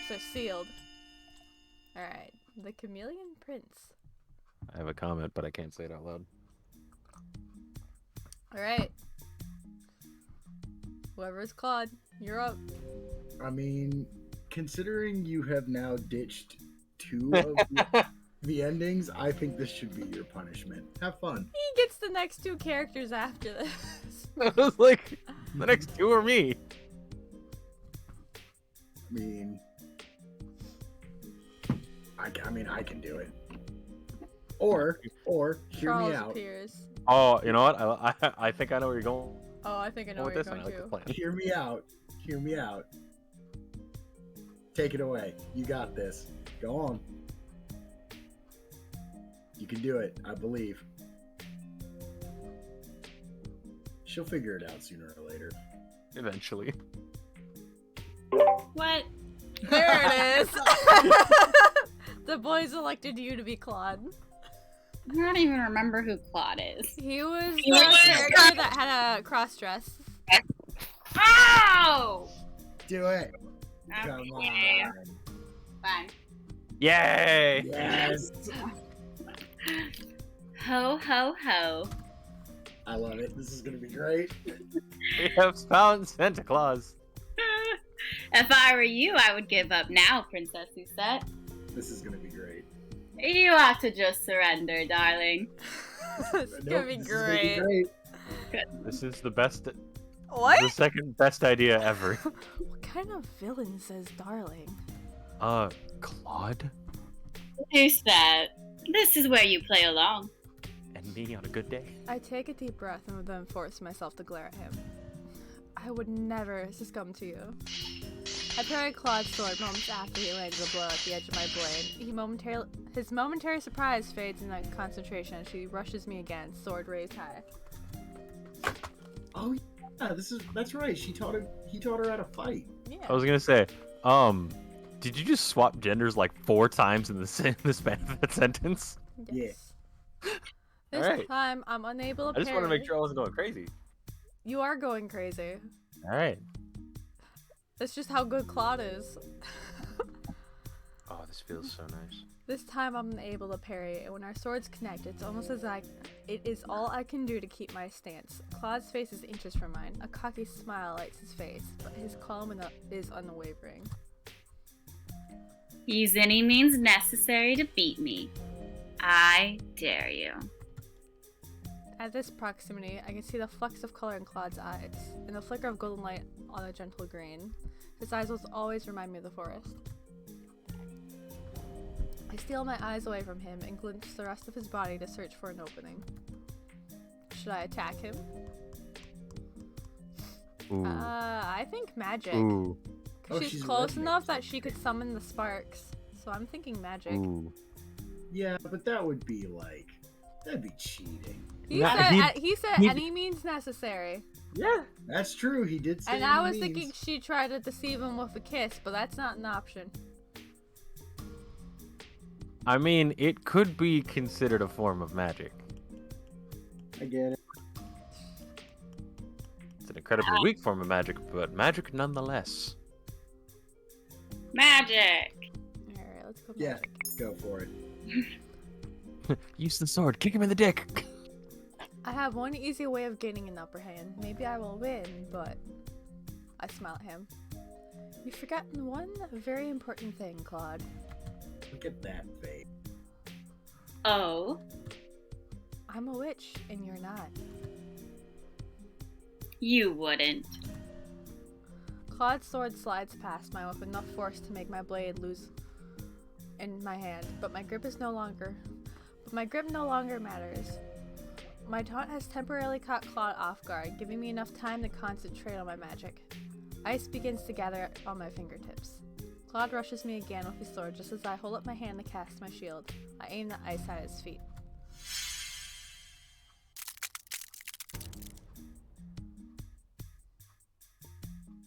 lips are sealed. Alright, the Chameleon Prince. I have a comment, but I can't say it out loud. Alright. Whoever's Klaud, you're up. I mean, considering you have now ditched 2 of the endings, I think this should be your punishment. Have fun. He gets the next 2 characters after this. I was like, the next 2 are me. I mean, I can do it. Or hear Charles me out. appears. Oh, you know what? I think I know where you're going Oh, I think I know with where this, you're and I going like the to. plan. Hear me out. Hear me out. Take it away. You got this. Go on. You can do it. I believe. She'll figure it out sooner or later. Eventually. What? There it is! The boys elected you to be Klaud. I don't even remember who Klaud is. He was the character that had a cross dress. Oh! Do it. Okay. Come on. Fine. Yay! Yes. Ho, ho, ho. I love it. This is gonna be great. We have found Santa Claus. If I were you, I would give up now, Princess Susette. This is gonna be great. You have to just surrender, darling. It's gonna be This is gonna be great. great. This is the best, What? the second best idea ever. What kind of villain says darling? Claude Susette, this is where you play along. and me on a good day. I take a deep breath and then force myself to glare at him. I would never succumb to you. I parry Claude's sword moments after he lands a blow at the edge of my blade. His momentary surprise fades into concentration as she rushes me again, sword raised high. Oh yeah, that's right. He taught her how to fight. Yeah. I was gonna say, did you just swap genders like 4 times in the span of that sentence? Yes. This Alright. time, I'm unable to I just want to parry. make sure I wasn't going crazy. You are going crazy. All right. That's just how good Klaud is. Oh, this feels so nice. This time I'm unable to parry, and when our swords connect, it's almost as it is all I can do to keep my stance. Claud's face is inches from mine. A cocky smile lights his face, but his calm is unwavering. Use any means necessary to beat me. I dare you. At this proximity, I can see the flecks of color in Claud's eyes, and the flicker of golden light on a gentle green. His eyes will always remind me of the forest. I steal my eyes away from him and glimpse the rest of his body to search for an opening. Should I attack him? Ooh. I think magic. Ooh. 'Cause Oh, she's she's close redneck. enough that she could summon the sparks. So I'm thinking magic. Ooh. Yeah, but that'd be cheating. He Nah, said he- any means necessary. Yeah. That's true. He did say. And I any was means. thinking she tried to deceive him with a kiss, but that's not an option. I mean, it could be considered a form of magic. I get it. It's an incredibly weak form of magic, but magic nonetheless. Magic! Alright, let's go Yeah, magic. go for it. Use the sword. Kick him in the dick. I have one easy way of gaining an upper hand. Maybe I will win, but I smile at him. You've forgotten one very important thing, Claude. Look at that face. Oh, I'm a witch, and you're not. you wouldn't. Claude's sword slides past mine with enough force to make my blade lose in my hand, but my grip no longer matters. My taunt has temporarily caught Claude off guard, giving me enough time to concentrate on my magic. Ice begins to gather on my fingertips. Claude rushes me again with his sword just as I hold up my hand to cast my shield. I aim the ice at his feet.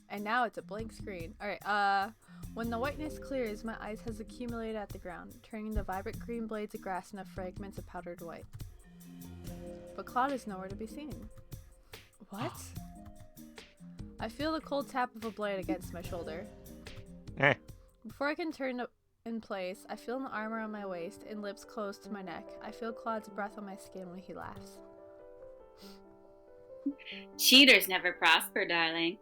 And now it's a blank screen. Alright, when the whiteness clears, my ice has accumulated at the ground, turning the vibrant green blades of grass into fragments of powdered white. But Claude is nowhere to be seen. What? I feel the cold tap of a blade against my shoulder. Eh. Before I can turn in place, I feel an arm around my waist and lips close to my neck. I feel Claude's breath on my skin when he laughs. Cheaters never prosper, darling.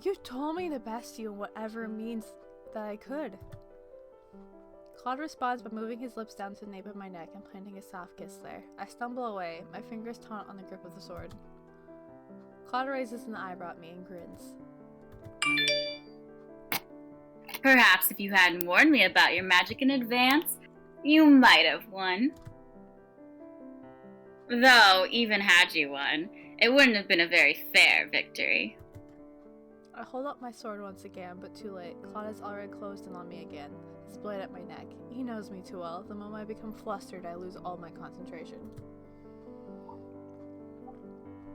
You told me to best you in whatever means that I could. Claude responds by moving his lips down to the nape of my neck and planting a soft kiss there. I stumble away, my fingers taunt on the grip of the sword. Claude raises an eyebrow at me and grins. Perhaps if you hadn't warned me about your magic in advance, you might have won. Though, even had you won, it wouldn't have been a very fair victory. I hold up my sword once again, but too late. Claude has already closed in on me again, his blade at my neck. He knows me too well. The moment I become flustered, I lose all my concentration.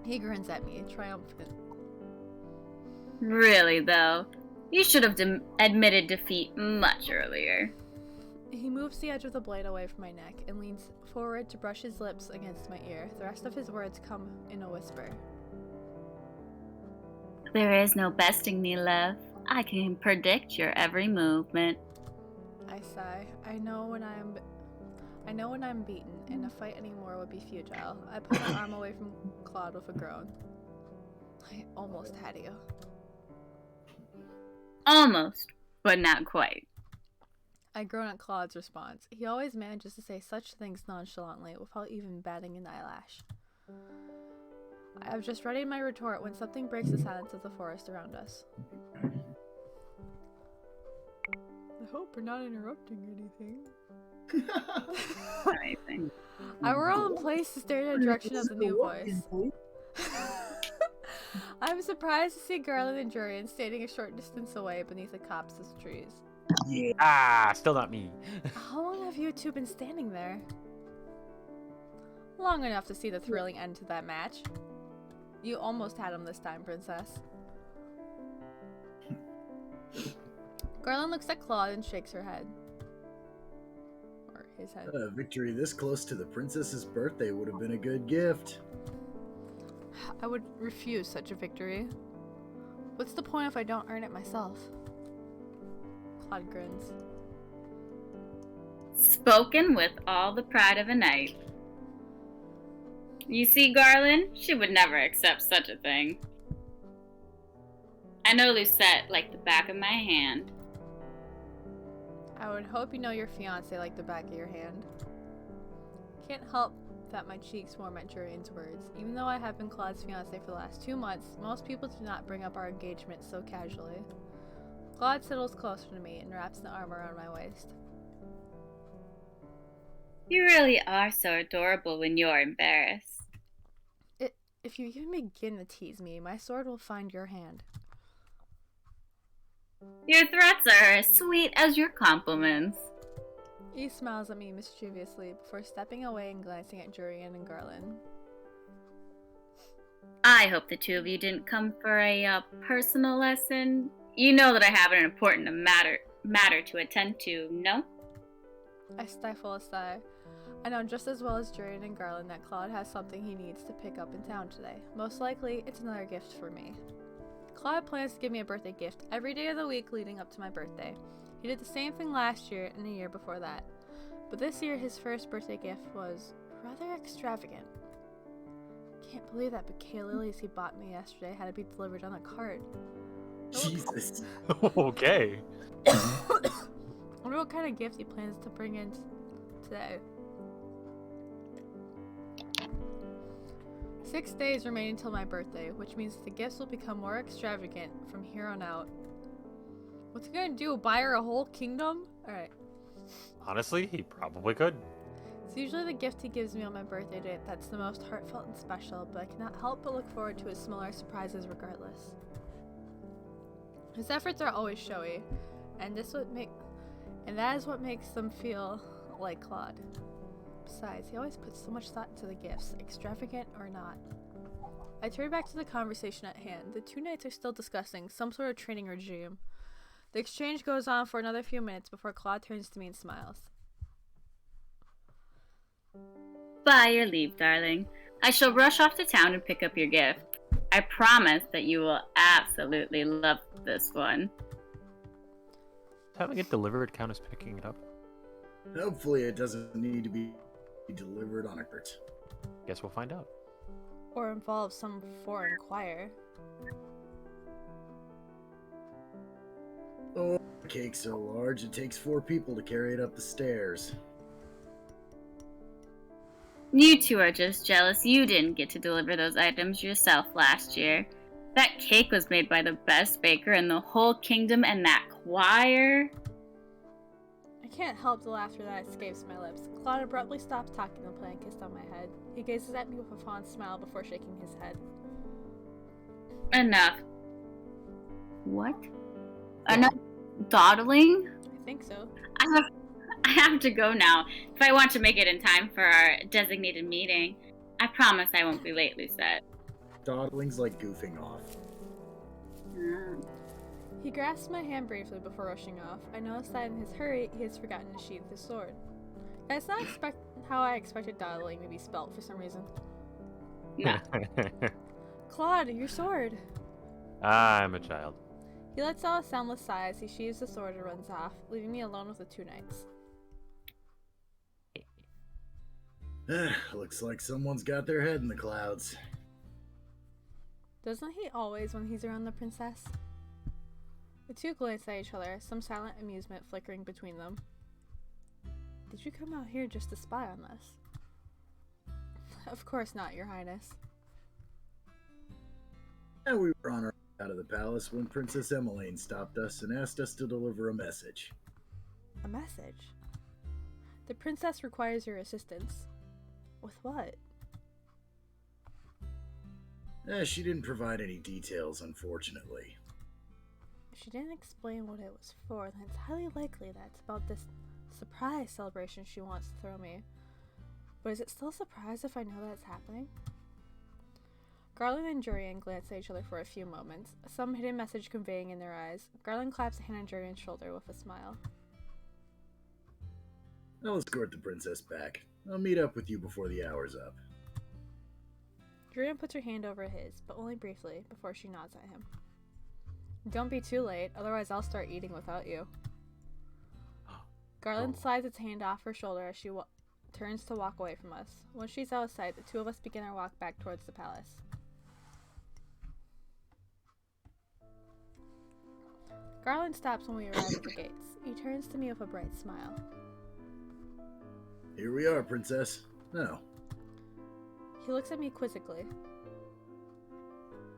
He grins at me, triumphant. Really, though, you should have admitted defeat much earlier. He moves the edge of the blade away from my neck and leans forward to brush his lips against my ear. The rest of his words come in a whisper. There is no besting me, love. I can predict your every movement. I sigh. I know when I'm beaten, and a fight anymore would be futile. I put my arm away from Claude with a groan. I almost had you. Almost, but not quite. I groan at Claude's response. He always manages to say such things nonchalantly without even batting an eyelash. I was just readying my retort when something breaks the silence of the forest around us. I hope we're not interrupting anything. Anything. I whirl in place to stare in the direction of the new voice. I'm surprised to see Garland and Jurian standing a short distance away beneath a copse of trees. Still not me. How long have you two been standing there? Long enough to see the thrilling end to that match. You almost had him this time, princess. Garland looks at Claude and shakes her head. Or his head. A victory this close to the princess's birthday would have been a good gift. I would refuse such a victory. What's the point if I don't earn it myself? Claude grins. Spoken with all the pride of a knight. You see, Garland, she would never accept such a thing. I know Lucette like the back of my hand. I would hope you know your fiancé like the back of your hand. Can't help that my cheeks warm at Jurian's words. Even though I have been Claude's fiancé for the last 2 months, most people do not bring up our engagement so casually. Claude settles closer to me and wraps an arm around my waist. You really are so adorable when you're embarrassed. If you even begin to tease me, my sword will find your hand. Your threats are as sweet as your compliments. He smiles at me mischievously before stepping away and glancing at Jurian and Garland. I hope the two of you didn't come for a personal lesson. You know that I have an important matter to attend to, no? I stifle a sigh. I know just as well as Jurian and Garland that Claude has something he needs to pick up in town today. Most likely, it's another gift for me. Claude plans to give me a birthday gift every day of the week leading up to my birthday. He did the same thing last year and the year before that. But this year, his first birthday gift was rather extravagant. Can't believe that bouquet of lilies he bought me yesterday had to be delivered on a cart. Jesus. Okay. I wonder what kind of gift he plans to bring in today. 6 days remain until my birthday, which means the gifts will become more extravagant from here on out. What's he gonna do? Buy her a whole kingdom? Alright. Honestly, he probably could. It's usually the gift he gives me on my birthday date that's the most heartfelt and special, but I cannot help but look forward to his smaller surprises regardless. His efforts are always showy, and that is what makes them feel like Claude. Besides, he always puts so much thought into the gifts, extravagant or not. I turn back to the conversation at hand. The two knights are still discussing some sort of training regime. The exchange goes on for another few minutes before Claude turns to me and smiles. By your leave, darling. I shall rush off to town and pick up your gift. I promise that you will absolutely love this one. having it delivered count as picking it up? Hopefully it doesn't need to be delivered on a cart. Guess we'll find out. Or involve some foreign choir. Oh, the cake's so large it takes 4 people to carry it up the stairs. You two are just jealous you didn't get to deliver those items yourself last year. That cake was made by the best baker in the whole kingdom, and that choir. I can't help the laughter that escapes my lips. Klaud abruptly stops talking and playing kissed on my head. He gazes at me with a fond smile before shaking his head. Enough. What? Enough dawdling? I think so. I have to go now. If I want to make it in time for our designated meeting, I promise I won't be late, Lucette. Dawdling's like goofing off. He grasps my hand briefly before rushing off. I notice that in his hurry, he has forgotten to sheath his sword. That's not how I expected dawdling to be spelt for some reason. No. Klaud, your sword! I'm a child. He lets out a soundless sigh as he sheathes the sword and runs off, leaving me alone with the 2 knights. Looks like someone's got their head in the clouds. Doesn't he always when he's around the princess? The 2 glance at each other, some silent amusement flickering between them. Did you come out here just to spy on us? Of course not, your highness. And we were on our way out of the palace when Princess Emmeline stopped us and asked us to deliver a message. A message? The princess requires your assistance. With what? She didn't provide any details, unfortunately. If she didn't explain what it was for, then it's highly likely that it's about this surprise celebration she wants to throw me. But is it still a surprise if I know that it's happening? Garland and Jurian glance at each other for a few moments, some hidden message conveying in their eyes. Garland claps a hand on Jurian's shoulder with a smile. I'll escort the princess back. I'll meet up with you before the hour's up. Jurian puts her hand over his, but only briefly, before she nods at him. Don't be too late, otherwise I'll start eating without you. Garland slides its hand off her shoulder as she turns to walk away from us. Once she's out of sight, the 2 of us begin our walk back towards the palace. Garland stops when we arrive at the gates. He turns to me with a bright smile. Here we are, princess. Now, He looks at me quizzically.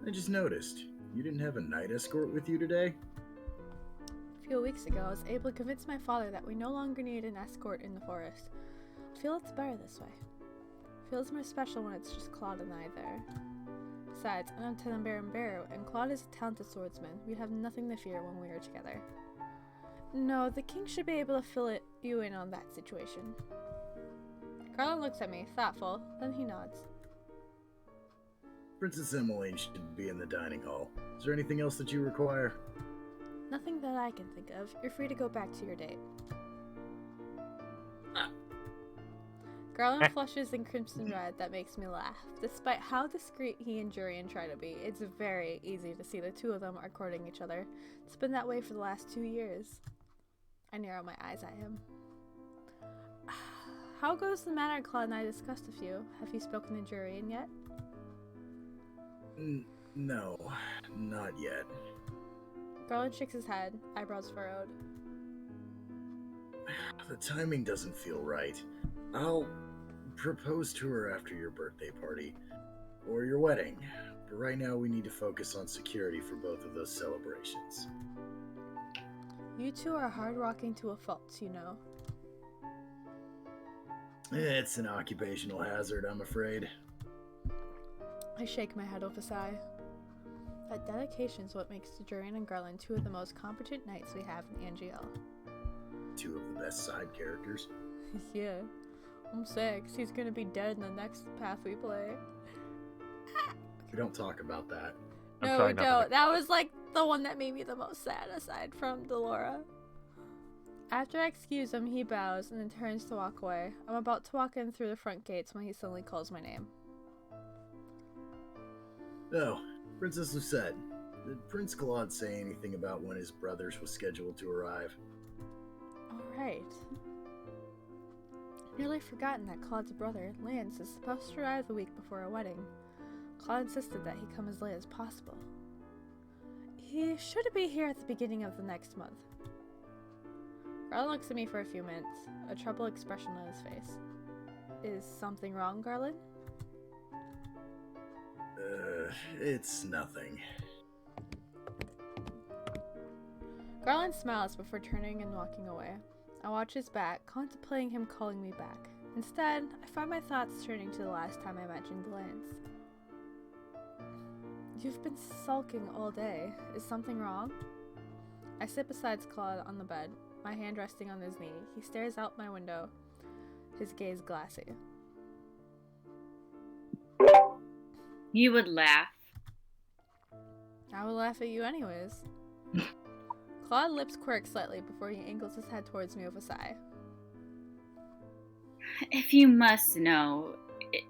I just noticed. You didn't have a knight escort with you today? A few weeks ago, I was able to convince my father that we no longer need an escort in the forest. I feel it's better this way. It feels more special when it's just Klaud and I there. Besides, I'm Lieutenant Baron Barrow, and Klaud is a talented swordsman. We have nothing to fear when we are together. No, the king should be able to fill you in on that situation. Garland looks at me, thoughtful, then he nods. Princess Emmeline should be in the dining hall. Is there anything else that you require? Nothing that I can think of. You're free to go back to your date. Garland flushes in crimson red that makes me laugh. Despite how discreet he and Jurian try to be, it's very easy to see the 2 of them are courting each other. It's been that way for the last 2 years. I narrow my eyes at him. How goes the matter Klaud and I discussed with you? Have you spoken to Jurian yet? No, not yet. Garland shakes his head, eyebrows furrowed. The timing doesn't feel right. I'll propose to her after your birthday party, or your wedding. But right now we need to focus on security for both of those celebrations. You 2 are hard-rocking to a fault, you know. It's an occupational hazard, I'm afraid. I shake my head with a sigh. That dedication's what makes Jurian and Garland 2 of the most competent knights we have in Angiel. 2 of the best side characters. Yeah. I'm 6. He's gonna be dead in the next path we play. We don't talk about that. No, we don't. That was like the one that made me the most sad, aside from Delora. After I excuse him, he bows and then turns to walk away. I'm about to walk in through the front gates when he suddenly calls my name. Oh, Princess Lucette. Did Prince Klaud say anything about when his brothers was scheduled to arrive? Alright. Nearly forgotten that Claude's brother, Lance, is supposed to arrive the week before our wedding. Claude insisted that he come as late as possible. He should be here at the beginning of the next month. Garland looks at me for a few minutes, a troubled expression on his face. Is something wrong, Garland? It's nothing. Garland smiles before turning and walking away. I watch his back, contemplating him calling me back. Instead, I find my thoughts turning to the last time I mentioned Lance. You've been sulking all day. Is something wrong? I sit beside Klaud on the bed, my hand resting on his knee. He stares out my window, his gaze glassy. You would laugh. I would laugh at you anyways. Claude lips quirk slightly before he angles his head towards me with a sigh. If you must know,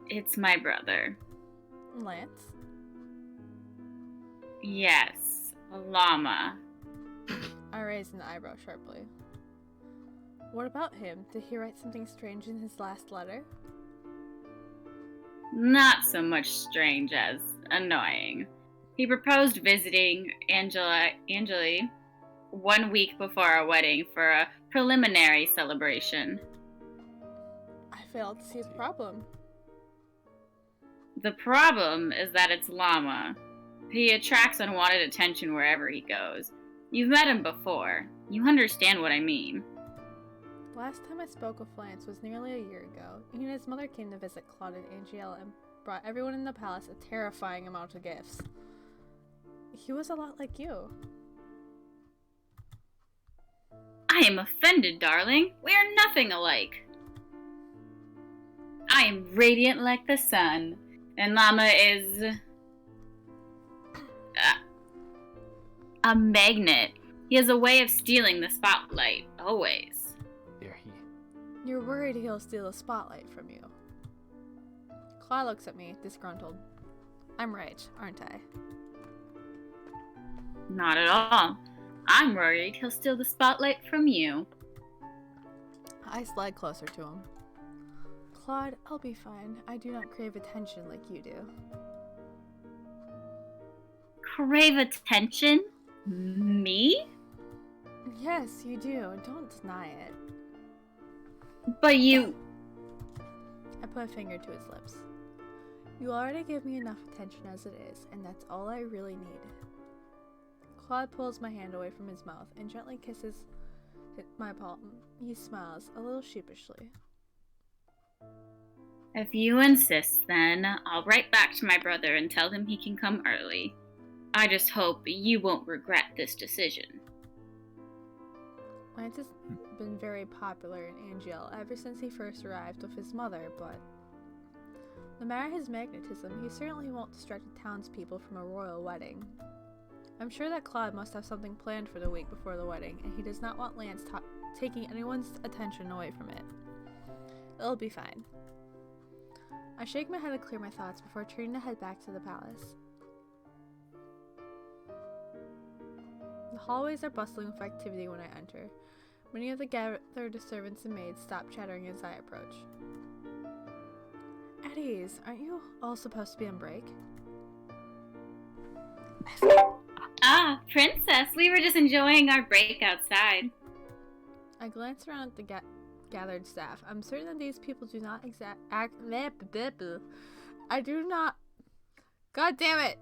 it's my brother. Lance? Yes, a llama. I raised an eyebrow sharply. What about him? Did he write something strange in his last letter? Not so much strange as annoying. He proposed visiting Angeli 1 week before our wedding for a preliminary celebration. I failed to see the problem. The problem is that it's Llama. He attracts unwanted attention wherever he goes. You've met him before. You understand what I mean. Last time I spoke with Lance was nearly a year ago. He and his mother came to visit Claude and Angela and brought everyone in the palace a terrifying amount of gifts. He was a lot like you. I am offended, darling. We are nothing alike. I am radiant like the sun, and Llama is a magnet. He has a way of stealing the spotlight, always. There he. You're worried he'll steal the spotlight from you. Claude looks at me, disgruntled. I'm right, aren't I? Not at all. I'm worried he'll steal the spotlight from you. I slide closer to him. Claude, I'll be fine. I do not crave attention like you do. Crave attention? Me? Yes, you do. Don't deny it. But you... I put a finger to his lips. You already give me enough attention as it is, and that's all I really need. Claude pulls my hand away from his mouth and gently kisses my palm. He smiles, a little sheepishly. If you insist, then I'll write back to my brother and tell him he can come early. I just hope you won't regret this decision. Lance has been very popular in Angel ever since he first arrived with his mother, but no matter his magnetism, he certainly won't distract the townspeople from a royal wedding. I'm sure that Claude must have something planned for the week before the wedding, and he does not want Lance taking anyone's attention away from it. It'll be fine. I shake my head to clear my thoughts before turning to head back to the palace. The hallways are bustling with activity when I enter. Many of the gathered servants and maids stop chattering as I approach. At ease, aren't you all supposed to be on break? Ah, Princess, we were just enjoying our break outside. I glance around at the gathered staff. I'm certain that these people do not God damn it!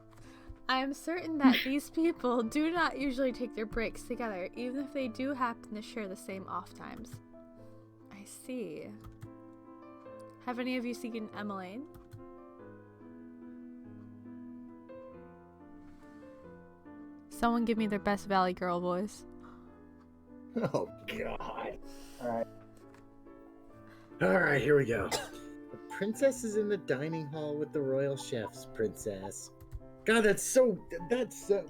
I am certain that these people do not usually take their breaks together, even if they do happen to share the same off times. I see. Have any of you seen Emmeline? Someone give me their best Valley Girl voice. Oh, God. Alright, here we go. The princess is in the dining hall with the royal chefs, princess. God, that's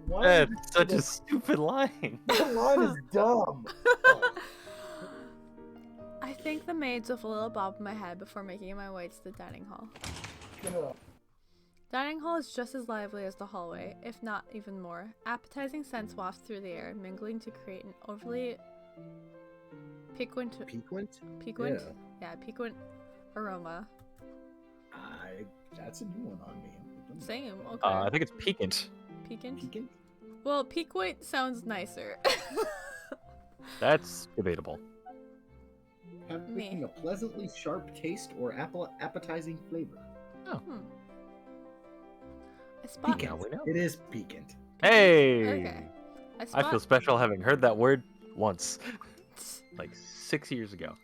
why That's such a stupid line. That line is dumb. I thank the maids with a little bob in my head before making my way to the dining hall. Dining hall is just as lively as the hallway, if not even more. Appetizing scents waft through the air, mingling to create an overly piquant, Piquant? piquant, Yeah. piquant aroma. That's a new one on me. Same, okay. I think it's piquant. Piquant? Piquant? Well, piquant sounds nicer. That's debatable. Having Me. a pleasantly sharp taste or appetizing flavor. I spot. Piquant. We know. It is piquant. Hey! Okay. I feel special having heard that word once, like 6 years ago.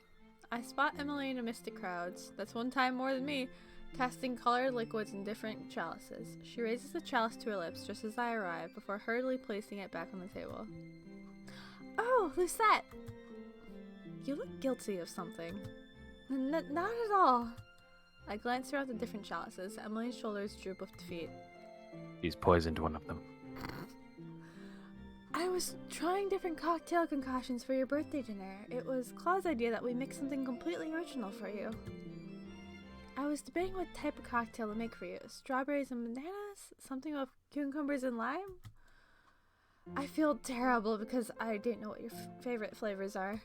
I spot Emily in a mystic crowds. That's one time more than me. Testing colored liquids in different chalices. She raises the chalice to her lips just as I arrive, before hurriedly placing it back on the table. Oh, Lucette! You look guilty of something. Not at all. I glance throughout the different chalices. Emily's shoulders droop with defeat. He's poisoned one of them. I was trying different cocktail concoctions for your birthday dinner. It was Klaud's idea that we mix something completely original for you. I was debating what type of cocktail to make for you. Strawberries and bananas? Something with cucumbers and lime? I feel terrible because I didn't know what your favorite flavors are.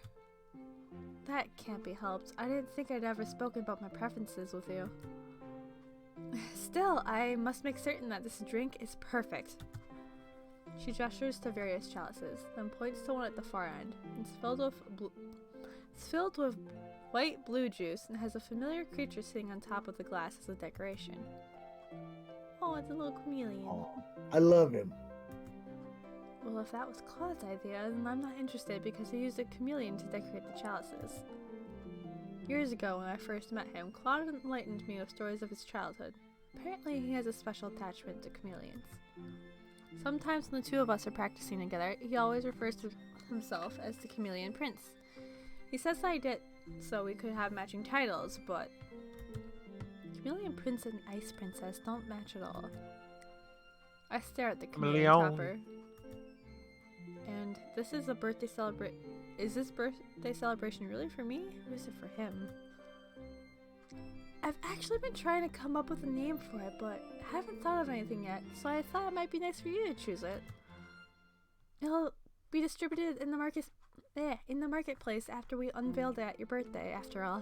That can't be helped. I didn't think I'd ever spoken about my preferences with you. Still, I must make certain that this drink is perfect. She gestures to various chalices, then points to one at the far end. It's filled with white blue juice and has a familiar creature sitting on top of the glass as a decoration. Oh, it's a little chameleon. Oh, I love him. Well, if that was Klaud's idea, then I'm not interested because he used a chameleon to decorate the chalices. Years ago, when I first met him, Klaud enlightened me with stories of his childhood. Apparently, he has a special attachment to chameleons. Sometimes when the two of us are practicing together, he always refers to himself as the Chameleon Prince. He says that I did so we could have matching titles, but Chameleon Prince and Ice Princess don't match at all. I stare at the chameleon topper. And this is a birthday Is this birthday celebration really for me, or is it for him? I've actually been trying to come up with a name for it, but haven't thought of anything yet, so I thought it might be nice for you to choose it. It'll be distributed in the marketplace after we unveiled it at your birthday, after all.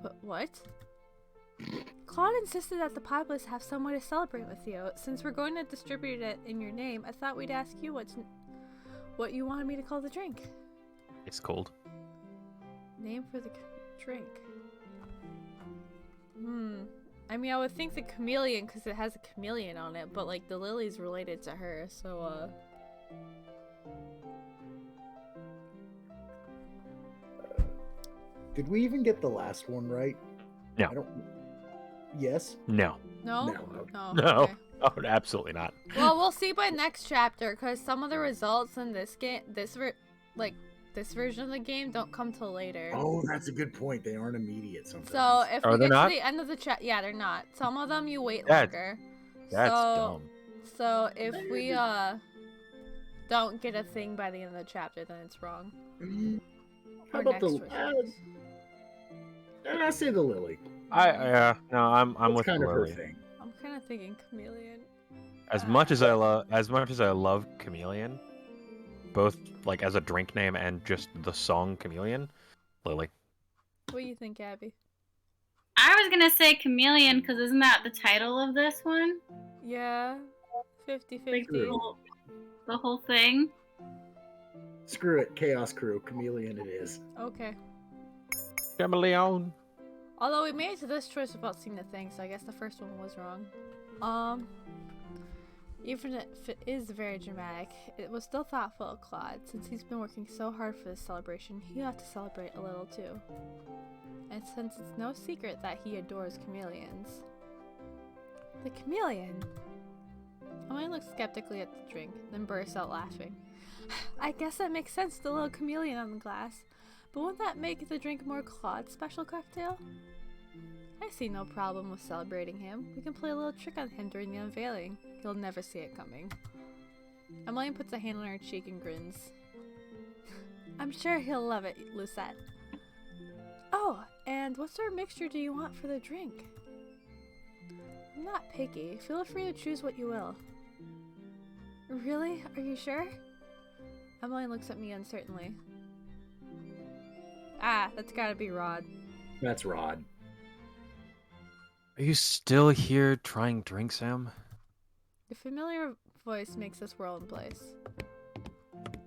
But what? Klaud insisted that the populace have some way to celebrate with you. Since we're going to distribute it in your name, I thought we'd ask you what you wanted me to call the drink. It's cold. Name for the drink. I mean, I would think the chameleon because it has a chameleon on it, but like the lily's related to her, so Did we even get the last one right? No. Yes? No. No? No. No. No. Okay. Oh, absolutely not. Well, we'll see by next chapter because some of the results in this game, this version of the game don't come till later. Oh, that's a good point. They aren't immediate sometimes. So if Are we they get not? to the end of the yeah, they're not. Some of them you wait That's- longer. That's so, dumb. So if we don't get a thing by the end of the chapter, then it's wrong. How Or about next the... version. I say the lily. No, I'm It's with kind of her Lily. thing. I'm kind of thinking chameleon. As much as I love Chameleon, both like as a drink name and just the song Chameleon, Lily. What do you think, Abby? I was gonna say chameleon because isn't that the title of this one? Yeah, 50-50. Like the whole thing. Screw it. Chaos Crew. Chameleon it is. Okay. Chameleon. Although we made it to this choice without seeing the thing, so I guess the first one was wrong. Even if it is very dramatic, it was still thoughtful of Klaud. Since he's been working so hard for this celebration, he ought to celebrate a little too. And since it's no secret that he adores chameleons. The chameleon! Emily looks skeptically at the drink, then bursts out laughing. I guess that makes sense, the little chameleon on the glass. But wouldn't that make the drink more Klaud's special cocktail? I see no problem with celebrating him. We can play a little trick on him during the unveiling. He'll never see it coming. Emmeline puts a hand on her cheek and grins. I'm sure he'll love it, Lucette. Oh, and what sort of mixture do you want for the drink? I'm not picky. Feel free to choose what you will. Really? Are you sure? Emmeline looks at me uncertainly. Ah, that's gotta be Rod. That's Rod. Are you still here trying drink, Sam? The familiar voice makes us whirl in place.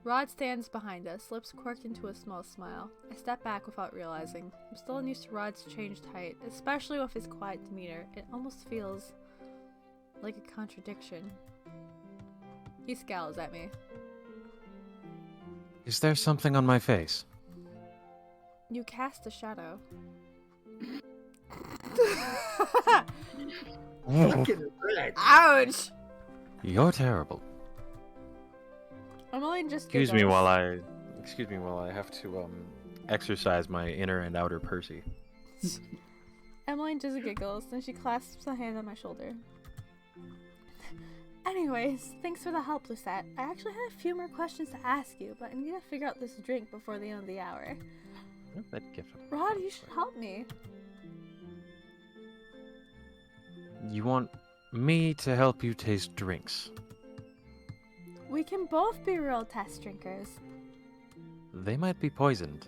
Rod stands behind us, lips quirked into a small smile. I step back without realizing. I'm still unused to Rod's changed height, especially with his quiet demeanor. It almost feels like a contradiction. He scowls at me. Is there something on my face? You cast a shadow. Fucking red. Ouch! You're terrible. Emmeline just Excuse me giggles. while I have to exercise my inner and outer Percy. Emmeline just giggles, then she clasps a hand on my shoulder. Anyways, thanks for the help, Lucette. I actually had a few more questions to ask you, but I need to figure out this drink before the end of the hour. That gift. Rod, you should help me. You want me to help you taste drinks? We can both be real test drinkers. They might be poisoned.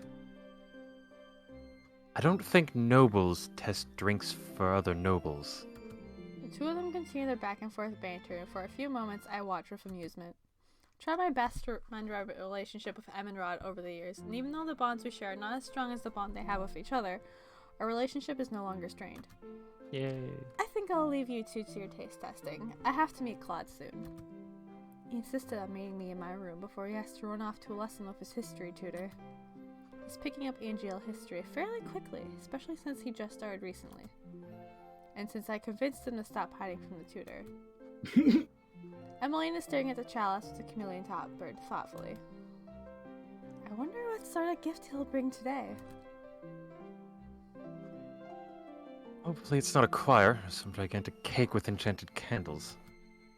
I don't think nobles test drinks for other nobles. The two of them continue their back and forth banter, and for a few moments I watch with amusement. Try my best to remember our relationship with Em and Rod over the years, and even though the bonds we share are not as strong as the bond they have with each other, our relationship is no longer strained. Yay. I think I'll leave you two to your taste testing. I have to meet Klaud soon. He insisted on meeting me in my room before he has to run off to a lesson with his history tutor. He's picking up Angel history fairly quickly, especially since he just started recently. And since I convinced him to stop hiding from the tutor. Emmeline is staring at the chalice with the chameleon top bird thoughtfully. I wonder what sort of gift he'll bring today. Hopefully it's not a choir, or some gigantic cake with enchanted candles.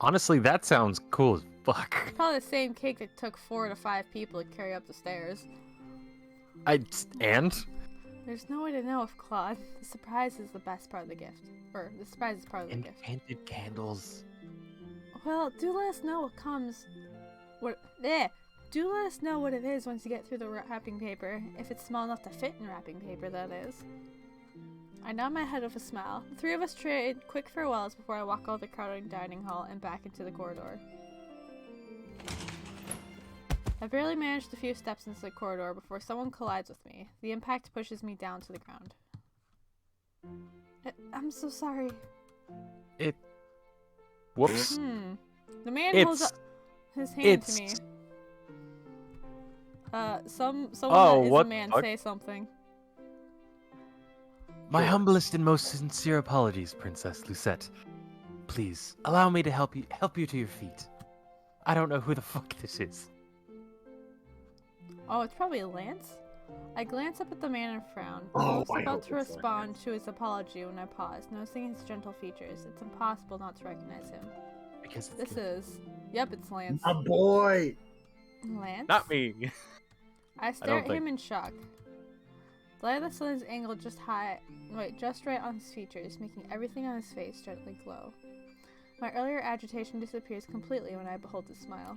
Honestly, that sounds cool as fuck. Probably the same cake that took 4 to 5 people to carry up the stairs. And? There's no way to know if Klaud. The surprise is the best part of the gift. Or, the surprise is part of the gift. Enchanted candles. Well, do let us know what comes. Do let us know what it is once you get through the wrapping paper. If it's small enough to fit in wrapping paper, that is. I nod my head with a smile. The three of us trade quick farewells before I walk out of the crowded dining hall and back into the corridor. I barely managed a few steps into the corridor before someone collides with me. The impact pushes me down to the ground. I'm so sorry. Whoops. The man holds up his hand to me. Someone that is a man say something. My humblest and most sincere apologies, Princess Lucette. Please, allow me to help you to your feet. I don't know who the fuck this is. Oh, it's probably Lance? I glance up at the man and frown. I was about to respond to his apology when I paused, noticing his gentle features. It's impossible not to recognize him. Because Yep, it's Lance. A boy! Lance? Not me. I stare at him in shock. The light of the sun is angled just right on his features, making everything on his face gently glow. My earlier agitation disappears completely when I behold his smile.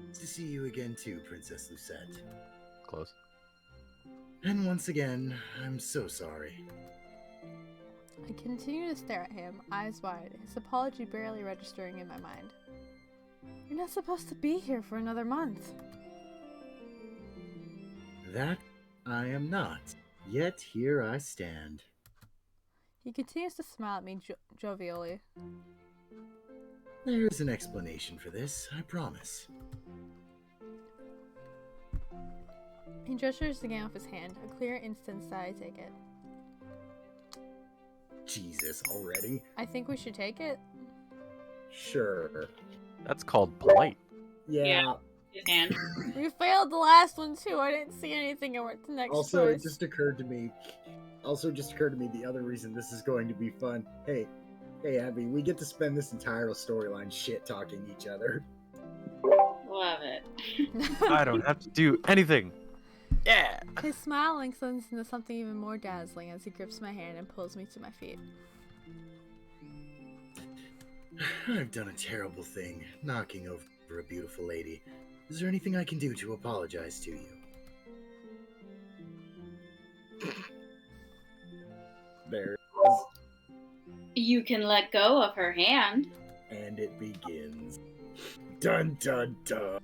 Nice to see you again too, Princess Lucette. Close. And once again, I'm so sorry. I continue to stare at him, eyes wide, his apology barely registering in my mind. You're not supposed to be here for another month. That I am not. Yet here I stand. He continues to smile at me jovially. There is an explanation for this, I promise. He gestures again with his hand, a clear instance that I take it. Jesus, already? I think we should take it. Sure. That's called polite. Yeah. His hand. We failed the last one too. I didn't see anything or the next Also, choice. it just occurred to me the other reason this is going to be fun. Hey, Abby, we get to spend this entire storyline shit-talking each other. Love it. I don't have to do anything. Yeah. His smile lengthens into something even more dazzling as he grips my hand and pulls me to my feet. I've done a terrible thing, knocking over a beautiful lady. Is there anything I can do to apologize to you? There it is. You can let go of her hand. And it begins. Dun dun dun.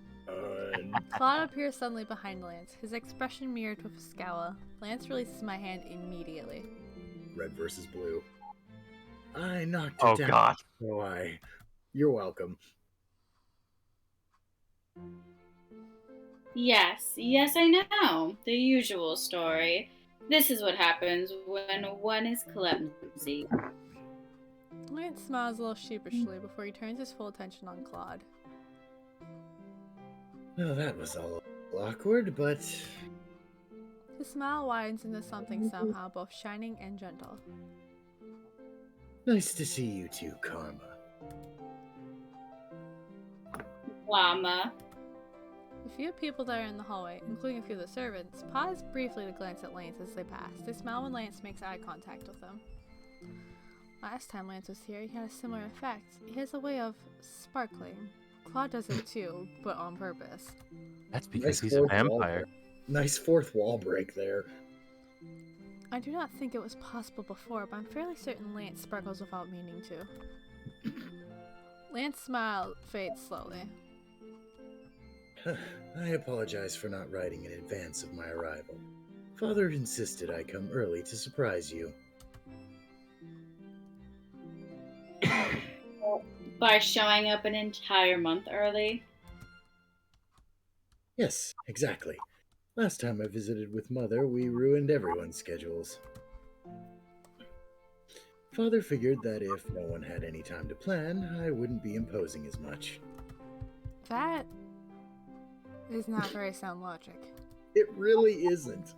Klaud appears suddenly behind Lance, his expression mirrored with a scowl. Lance releases my hand immediately. Red versus blue. I knocked her Oh down. god. So You're welcome. Yes, I know. The usual story. This is what happens when one is clumsy. Lance smiles a little sheepishly before he turns his full attention on Klaud. Well, that was all awkward, but His smile widens into something somehow both shining and gentle. nice to see you too, Karma. Llama. A few people that are in the hallway, including a few of the servants, pause briefly to glance at Lance as they pass. They smile when Lance makes eye contact with them. Last time Lance was here, he had a similar effect. He has a way of sparkling. Klaud does it too, but on purpose. That's because Nice he's a fourth wall vampire. break. Nice fourth wall break there. I do not think it was possible before, but I'm fairly certain Lance sparkles without meaning to. Lance's smile fades slowly. I apologize for not writing in advance of my arrival. Father insisted I come early to surprise you. By showing up an entire month early. Yes, exactly. Last time I visited with Mother, we ruined everyone's schedules. Father figured that if no one had any time to plan, I wouldn't be imposing as much. That is not very sound logic. It really isn't.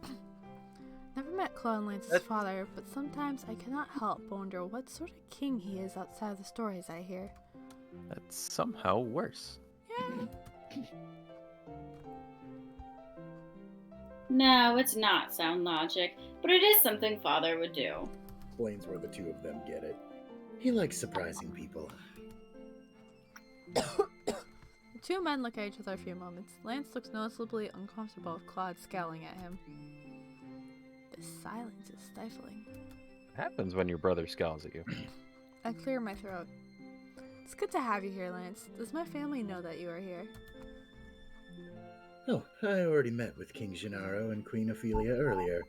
Never met Klaud and Lance's father, but sometimes I cannot help but wonder what sort of king he is outside of the stories I hear. That's somehow worse. Yeah. No, it's not sound logic, but it is something Father would do. Explains where the two of them get it. He likes surprising people. The two men look at each other a few moments. Lance looks noticeably uncomfortable with Klaud scowling at him. The silence is stifling. It happens when your brother scowls at you. I clear my throat. It's good to have you here, Lance. Does my family know that you are here? Oh, I already met with King Gennaro and Queen Ophelia earlier.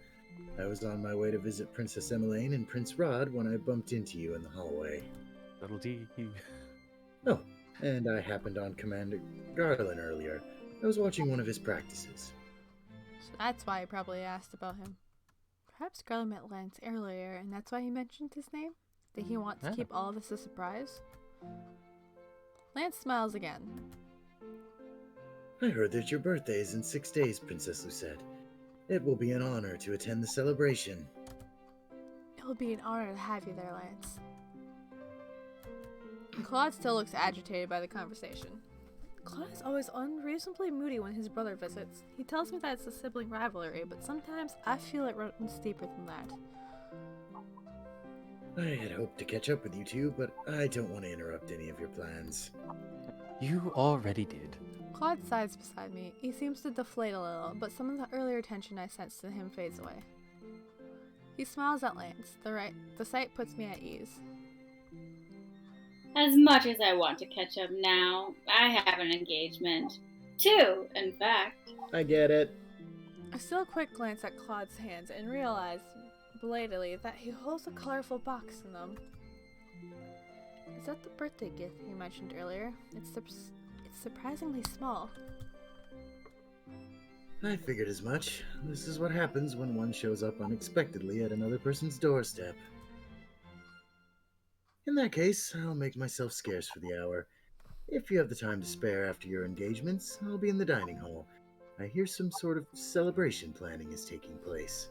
I was on my way to visit Princess Emmeline and Prince Rod when I bumped into you in the hallway. Little D. Oh, and I happened on Commander Garland earlier. I was watching one of his practices. So that's why I probably asked about him. Perhaps Garland met Lance earlier, and that's why he mentioned his name? Did he want to keep all of this a surprise? Lance smiles again. I heard that your birthday is in 6 days, Princess Lucette. It will be an honor to attend the celebration. It will be an honor to have you there, Lance. Klaud still looks agitated by the conversation. Klaud is always unreasonably moody when his brother visits. He tells me that it's a sibling rivalry, but sometimes I feel it runs deeper than that. I had hoped to catch up with you two, but I don't want to interrupt any of your plans. You already did. Klaud sighs beside me. He seems to deflate a little, but some of the earlier tension I sensed to him fades away. He smiles at Lance. The sight puts me at ease. As much as I want to catch up now, I have an engagement. 2, in fact. I get it. I steal a quick glance at Claude's hands and realize, belatedly, that he holds a colorful box in them. Is that the birthday gift you mentioned earlier? It's surprisingly small. I figured as much. This is what happens when one shows up unexpectedly at another person's doorstep. In that case, I'll make myself scarce for the hour. If you have the time to spare after your engagements, I'll be in the dining hall. I hear some sort of celebration planning is taking place.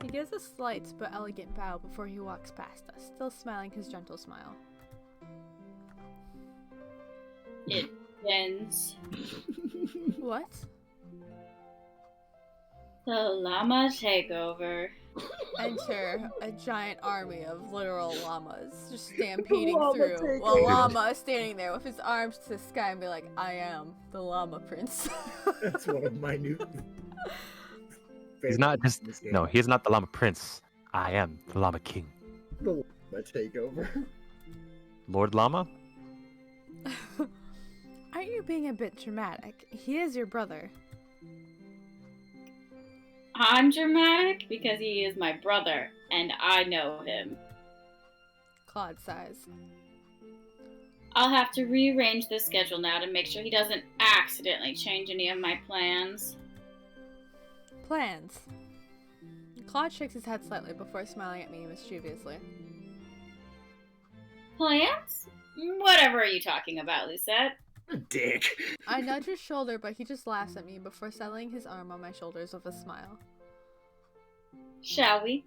He gives a slight but elegant bow before he walks past us, still smiling his gentle smile. It begins. What? The llama takeover. Enter a giant army of literal llamas just stampeding llama through. While takeover. Llama is standing there with his arms to the sky and be like, I am the Llama Prince. That's one of my new. He's not just favorites in this no. game. He's not the Llama Prince. I am the Llama King. The llama takeover. Lord Llama. Aren't you being a bit dramatic? He is your brother. I'm dramatic because he is my brother, and I know him. Klaud sighs. I'll have to rearrange the schedule now to make sure he doesn't accidentally change any of my plans. Plans. Klaud shakes his head slightly before smiling at me mischievously. Plans? Whatever are you talking about, Lucette? Dick. I nudge his shoulder, but he just laughs at me before settling his arm on my shoulders with a smile. Shall we?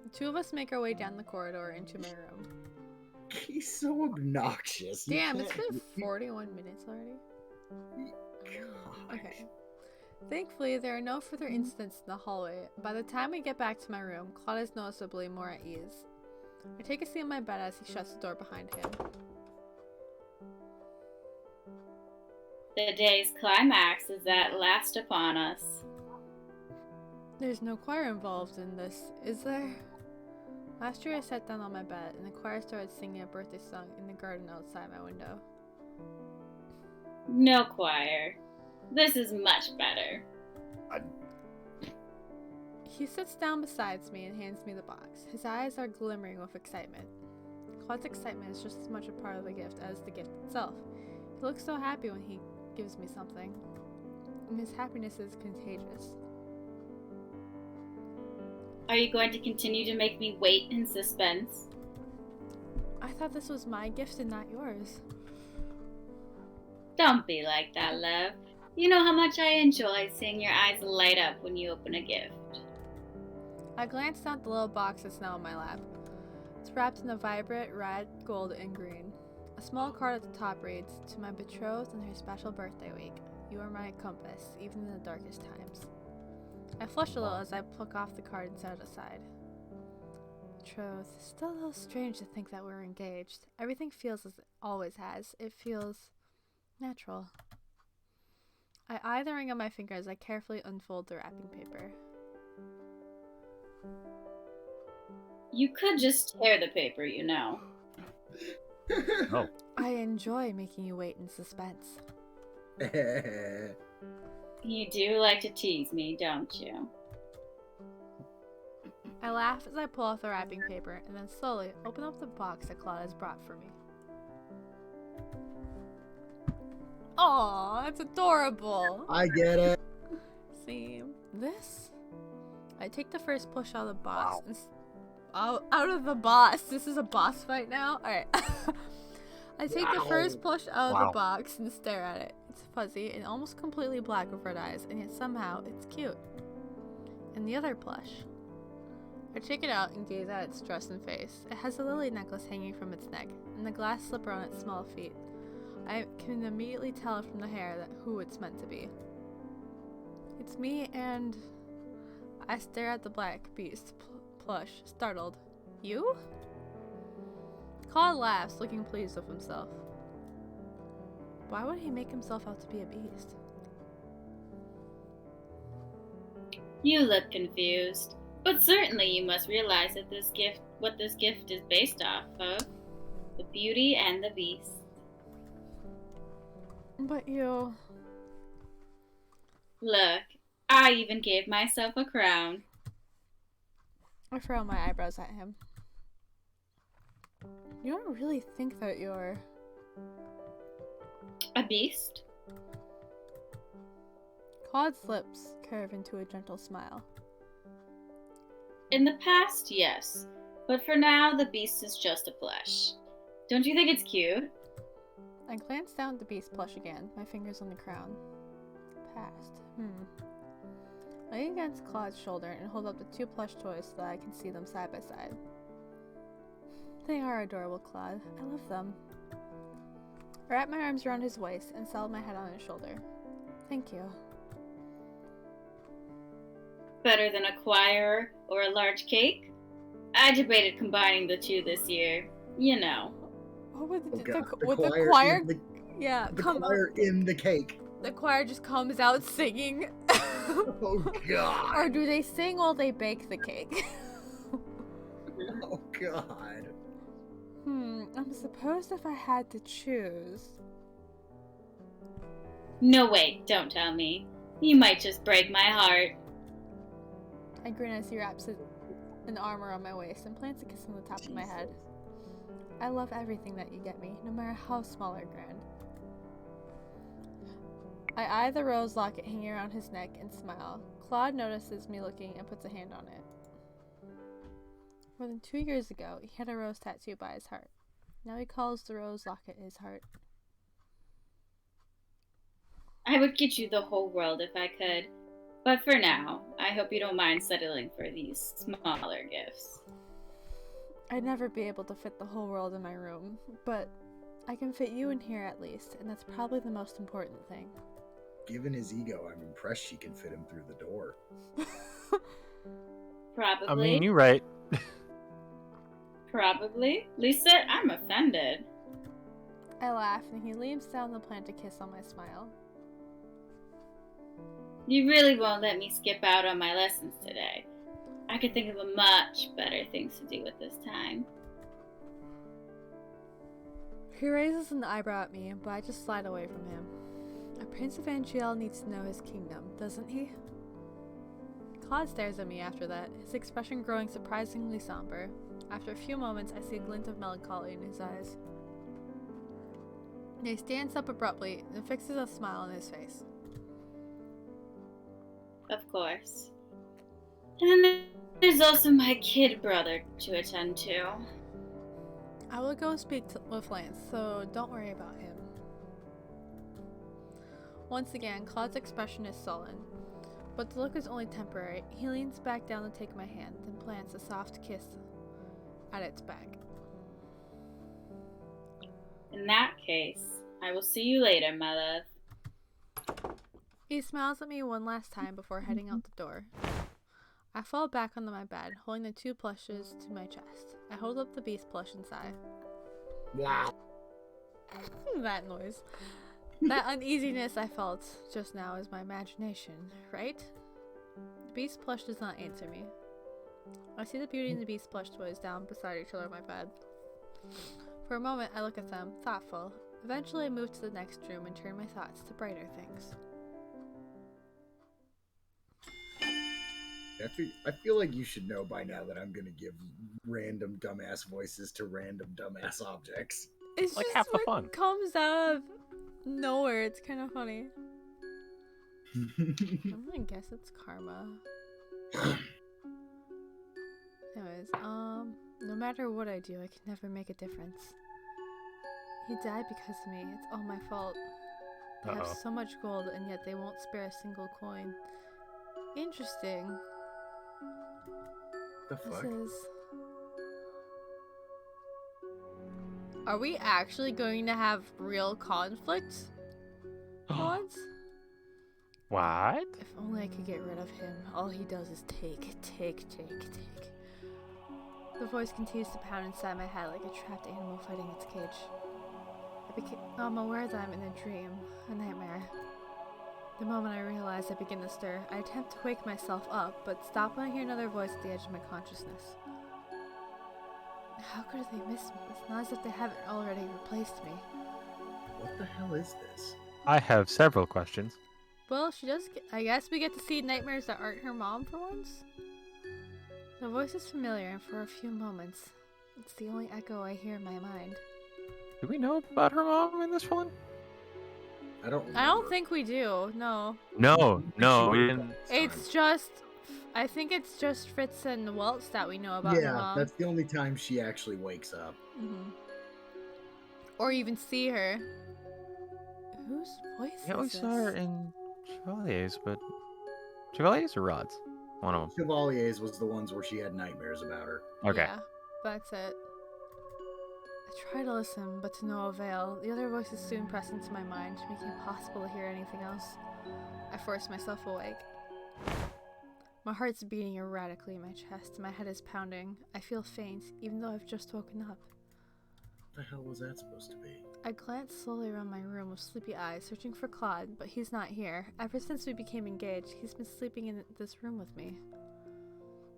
The two of us make our way down the corridor into my room. He's so obnoxious. You Damn, it's can't- been 41 minutes already. God. Okay. Thankfully, there are no further incidents in the hallway. By the time we get back to my room, Klaud is noticeably more at ease. I take a seat on my bed as he shuts the door behind him. The day's climax is at last upon us. There's no choir involved in this, is there? Last year I sat down on my bed and the choir started singing a birthday song in the garden outside my window. No choir. This is much better. He sits down beside me and hands me the box. His eyes are glimmering with excitement. Claude's excitement is just as much a part of the gift as the gift itself. He looks so happy when he gives me something, and his happiness is contagious. Are you going to continue to make me wait in suspense? I thought this was my gift and not yours. Don't be like that, love. You know how much I enjoy seeing your eyes light up when you open a gift. I glance down at the little box that's now in my lap. It's wrapped in a vibrant red, gold, and green. A small card at the top reads, "To my betrothed on her special birthday week. You are my compass, even in the darkest times." I flush a little as I pluck off the card and set it aside. Betrothed. Still a little strange to think that we're engaged. Everything feels as it always has. It feels natural. I eye the ring on my finger as I carefully unfold the wrapping paper. You could just tear the paper, you know. Oh. I enjoy making you wait in suspense. You do like to tease me, don't you? I laugh as I pull off the wrapping paper and then slowly open up the box that Klaud has brought for me. Aw, that's adorable. I get it. Same. This? I take the first push out of the box. And out of the box. This is a boss fight now? Alright. I take the first push out of the box and stare at it. It's fuzzy and almost completely black with red eyes, and yet somehow it's cute. And the other plush. I take it out and gaze at its dress and face. It has a lily necklace hanging from its neck, and the glass slipper on its small feet. I can immediately tell from the hair who it's meant to be. It's me, and I stare at the black beast plush, startled. You? Klaud laughs, looking pleased with himself. Why would he make himself out to be a beast? You look confused, but certainly you must realize that what this gift is based off of, the Beauty and the Beast. But you... Look, I even gave myself a crown. I furrow my eyebrows at him. You don't really think that you're... A beast? Claude's lips curve into a gentle smile. In the past, yes, but for now, the beast is just a plush. Don't you think it's cute? I glance down at the beast plush again, my fingers on the crown. Past. I lean against Claude's shoulder and hold up the two plush toys so that I can see them side by side. They are adorable, Klaud. I love them. I wrap my arms around his waist and settle my head on his shoulder. Thank you. better than a choir or a large cake? I debated combining the two this year. You know. What would Oh, God. would the choir? In the, Yeah, the come choir in the cake. The choir just comes out singing. Oh, God. Or do they sing while they bake the cake? Oh, God. I'm supposed if I had to choose. No, wait, don't tell me. You might just break my heart. I grin as he wraps an arm around my waist and plants a kiss on the top of my head. I love everything that you get me, no matter how small or grand. I eye the rose locket hanging around his neck and smile. Klaud notices me looking and puts a hand on it. More than 2 years ago, he had a rose tattooed by his heart. Now he calls the rose locket his heart. I would get you the whole world if I could. But for now, I hope you don't mind settling for these smaller gifts. I'd never be able to fit the whole world in my room, but I can fit you in here at least, and that's probably the most important thing. Given his ego, I'm impressed she can fit him through the door. Probably. I mean, you're right. Probably. Lisa, I'm offended. I laugh, and he leans down to plant a kiss on my smile. You really won't let me skip out on my lessons today. I could think of a much better things to do with this time. He raises an eyebrow at me, but I just slide away from him. A Prince of Angel needs to know his kingdom, doesn't he? Klaud stares at me after that, his expression growing surprisingly somber. After a few moments, I see a glint of melancholy in his eyes. He stands up abruptly and fixes a smile on his face. Of course. And then there's also my kid brother to attend to. I will go speak with Lance, so don't worry about him. Once again, Claude's expression is sullen, but the look is only temporary. He leans back down to take my hand, then plants a soft kiss at its back. In that case, I will see you later, my love. He smiles at me one last time before heading out the door. I fall back onto my bed, holding the 2 plushes to my chest. I hold up the beast plush and sigh. Wow. That noise. That uneasiness I felt just now is my imagination, right? The beast plush does not answer me. I see the Beauty and the Beast plush toys down beside each other on my bed. For a moment, I look at them, thoughtful. Eventually, I move to the next room and turn my thoughts to brighter things. I feel like you should know by now that I'm gonna give random dumbass voices to random dumbass objects. It's Like just half the what fun. comes out of nowhere. It's kind of funny. I'm gonna guess it's karma. Anyways, no matter what I do, I can never make a difference. He died because of me. It's all my fault. They have so much gold, and yet they won't spare a single coin. Interesting. The fuck? This is... Are we actually going to have real conflict for once? What? If only I could get rid of him. All he does is take. The voice continues to pound inside my head like a trapped animal fighting its cage. I'm aware that I'm in a dream, a nightmare. The moment I realize I begin to stir, I attempt to wake myself up, but stop when I hear another voice at the edge of my consciousness. How could they miss me? It's not as if they haven't already replaced me. What the hell is this? I have several questions. Well, she does I guess we get to see nightmares that aren't her mom for once? The voice is familiar, and for a few moments, it's the only echo I hear in my mind. Do we know about her mom in this one? I don't I don't think we do, no. No, we didn't. It's just, I think it's just Fritz and Weltz that we know about her Yeah, mom. that's the only time she actually wakes up. Mm-hmm. Or even see her. Whose voice Yeah, we is saw her this? in Chevaliers, but Chevaliers or Rods? One of them. Chevaliers was the ones where she had nightmares about her. Okay. Yeah, that's it. I try to listen, but to no avail. The other voices soon press into my mind, making it impossible to hear anything else. I force myself awake. My heart's beating erratically in my chest, my head is pounding. I feel faint, even though I've just woken up. What the hell was that supposed to be? I glance slowly around my room with sleepy eyes, searching for Klaud, but he's not here. Ever since we became engaged, he's been sleeping in this room with me.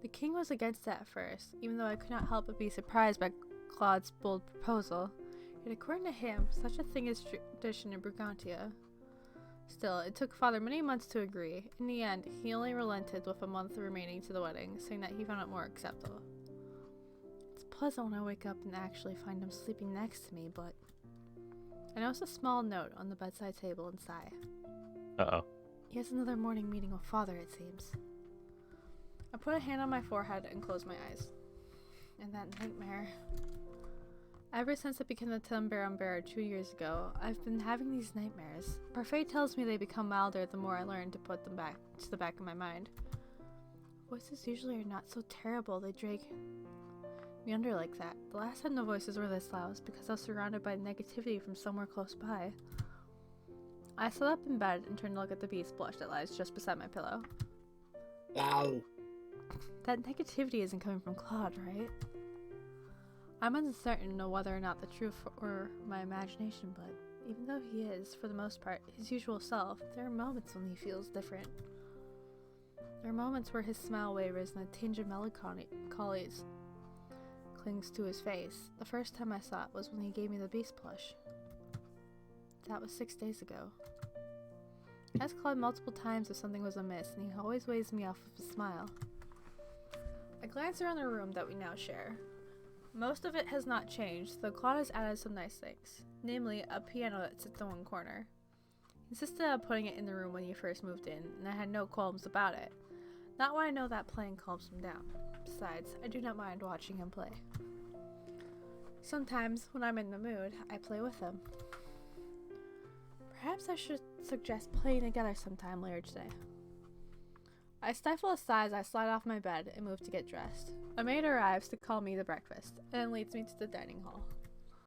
The king was against it at first, even though I could not help but be surprised by Claude's bold proposal. Yet according to him, such a thing is tradition in Brigantia. Still, it took Father many months to agree. In the end, he only relented with a month remaining to the wedding, saying that he found it more acceptable. It's pleasant when I wake up and actually find him sleeping next to me, but I notice a small note on the bedside table and sigh. Uh-oh. He has another morning meeting with Father, it seems. I put a hand on my forehead and close my eyes. And that nightmare. Ever since I became the Timbarum bearer 2 years ago, I've been having these nightmares. Parfait tells me they become milder the more I learn to put them back to the back of my mind. Voices usually are not so terrible, they drag me under like that. The last time the voices were this loud was because I was surrounded by negativity from somewhere close by. I sat up in bed and turned to look at the beast blush that lies just beside my pillow. Wow. That negativity isn't coming from Klaud, right? I'm uncertain of whether or not the truth or my imagination, but even though he is, for the most part, his usual self, there are moments when he feels different. There are moments where his smile wavers and a tinge of melancholy clings to his face. The first time I saw it was when he gave me the beast plush. That was 6 days ago. I asked Klaud multiple times if something was amiss, and he always waves me off with a smile. I glance around the room that we now share. Most of it has not changed, though Klaud has added some nice things, namely a piano that sits in one corner. He insisted on putting it in the room when he first moved in, and I had no qualms about it. Not when I know that playing calms him down. Besides, I do not mind watching him play. Sometimes, when I'm in the mood, I play with him. Perhaps I should suggest playing together sometime later today. I stifle a sigh as I slide off my bed and move to get dressed. A maid arrives to call me the breakfast, and leads me to the dining hall.